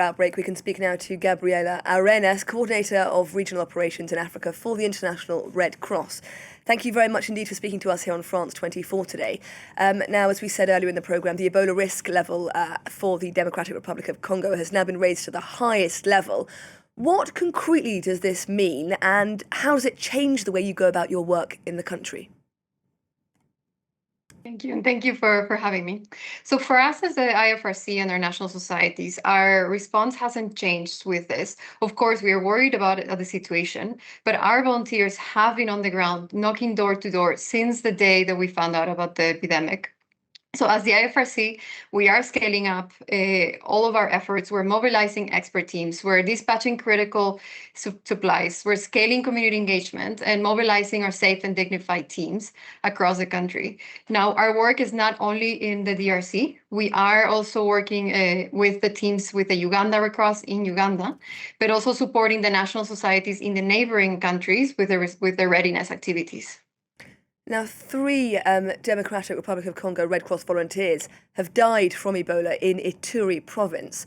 Outbreak, we can speak now to Gabriela Arenas, Coordinator of Regional Operations in Africa for the International Red Cross. Thank you very much indeed for speaking to us here on France 24 today. Now, as we said earlier in the programme, the Ebola risk level for the Democratic Republic of Congo has now been raised to the highest level. What concretely does this mean, and how does it change the way you go about your work in the country? Thank you, and thank you for having me. So for us as the IFRC and our national societies, our response hasn't changed with this. Of course, we are worried about the situation, but our volunteers have been on the ground, knocking door to door since the day that we found out about the epidemic. So as the IFRC, we are scaling up all of our efforts. We're mobilizing expert teams. We're dispatching critical supplies. We're scaling community engagement and mobilizing our safe and dignified teams across the country. Now, our work is not only in the DRC. We are also working with the teams with the Uganda Red Cross in Uganda, but also supporting the national societies in the neighboring countries with their readiness activities. Now, 3 Democratic Republic of Congo Red Cross volunteers have died from Ebola in Ituri province.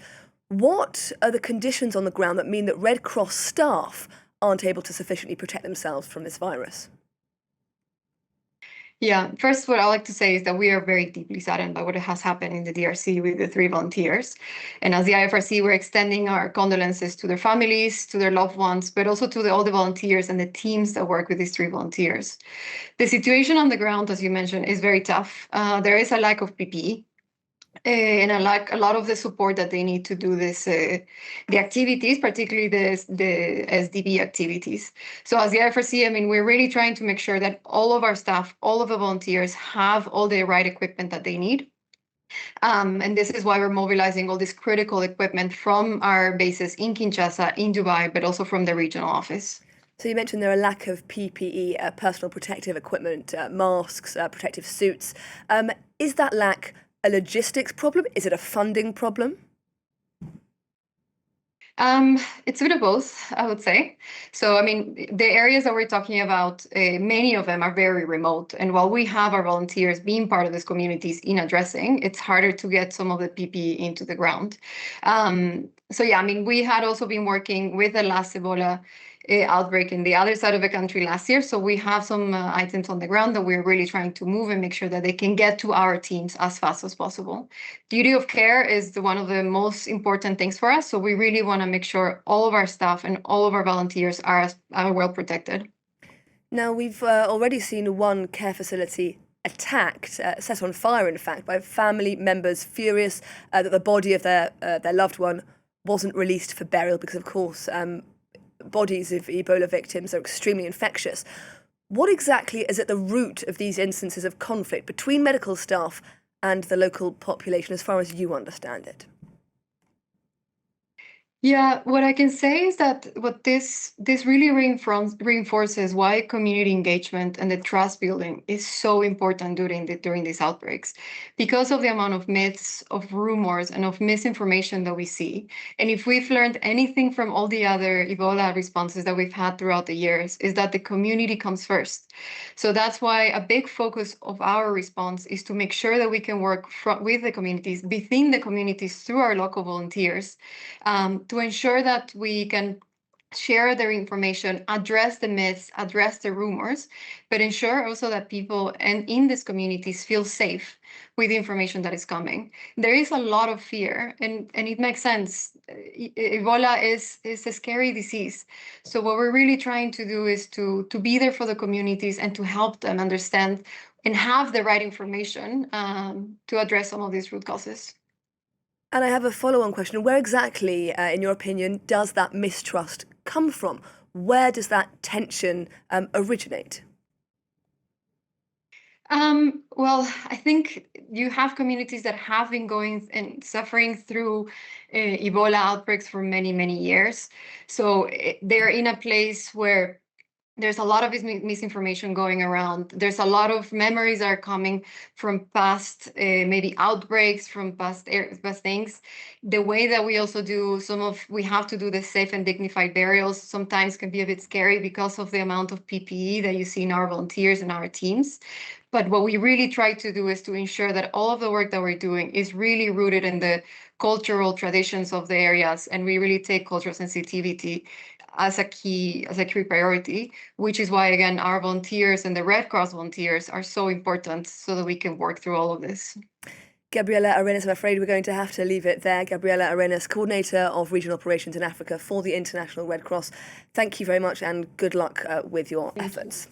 What are the conditions on the ground that mean that Red Cross staff aren't able to sufficiently protect themselves from this virus? Yeah, first, what I like to say is that we are very deeply saddened by what has happened in the DRC with the 3 volunteers. And as the IFRC, we're extending our condolences to their families, to their loved ones, but also to all the volunteers and the teams that work with these 3 volunteers. The situation on the ground, as you mentioned, is very tough. There is a lack of PPE. And a lot of the support that they need to do this, the activities, particularly the SDB activities. So as the IFRC, I mean, we're really trying to make sure that all of our staff, all of the volunteers have all the right equipment that they need. And this is why we're mobilizing all this critical equipment from our bases in Kinshasa, in Dubai, but also from the regional office. So you mentioned there are a lack of PPE, personal protective equipment, masks, protective suits. Is that lack a logistics problem? Is it a funding problem? It's a bit of both, I would say. So, I mean, the areas that we're talking about, many of them are very remote. And while we have our volunteers being part of these communities in addressing, it's harder to get some of the PPE into the ground. So, yeah, I mean, we had also been working with the last Ebola outbreak in the other side of the country last year. So we have some items on the ground that we're really trying to move and make sure that they can get to our teams as fast as possible. Duty of care is one of the most important things for us. So we really want to make sure all of our staff and all of our volunteers are well protected. Now, we've already seen one care facility attacked, set on fire, in fact, by family members furious that the body of their loved one wasn't released for burial because, of course, bodies of Ebola victims are extremely infectious. What exactly is at the root of these instances of conflict between medical staff and the local population, as far as you understand it? Yeah, what I can say is that what this really reinforces why community engagement and the trust building is so important during these outbreaks, because of the amount of myths, of rumors, and of misinformation that we see. And if we've learned anything from all the other Ebola responses that we've had throughout the years, is that the community comes first. So that's why a big focus of our response is to make sure that we can work with the communities, within the communities, through our local volunteers, to ensure that we can share their information, address the myths, address the rumors, but ensure also that people in these communities feel safe with the information that is coming. There is a lot of fear, and it makes sense. Ebola is a scary disease. So what we're really trying to do is to be there for the communities and to help them understand and have the right information to address some of these root causes. And I have a follow-on question. Where exactly, in your opinion, does that mistrust come from? Where does that tension originate? Well, I think you have communities that have been going and suffering through Ebola outbreaks for many, many years. So they're in a place where there's a lot of misinformation going around. There's a lot of memories that are coming from past maybe outbreaks, from past things. The way that we also do we have to do the safe and dignified burials sometimes can be a bit scary because of the amount of PPE that you see in our volunteers and our teams. But what we really try to do is to ensure that all of the work that we're doing is really rooted in the cultural traditions of the areas, and we really take cultural sensitivity as a key priority, which is why, again, our volunteers and the Red Cross volunteers are so important so that we can work through all of this. Gabriela Arenas, I'm afraid we're going to have to leave it there. Gabriela Arenas, Coordinator of Regional Operations in Africa for the International Red Cross. Thank you very much and good luck with your efforts.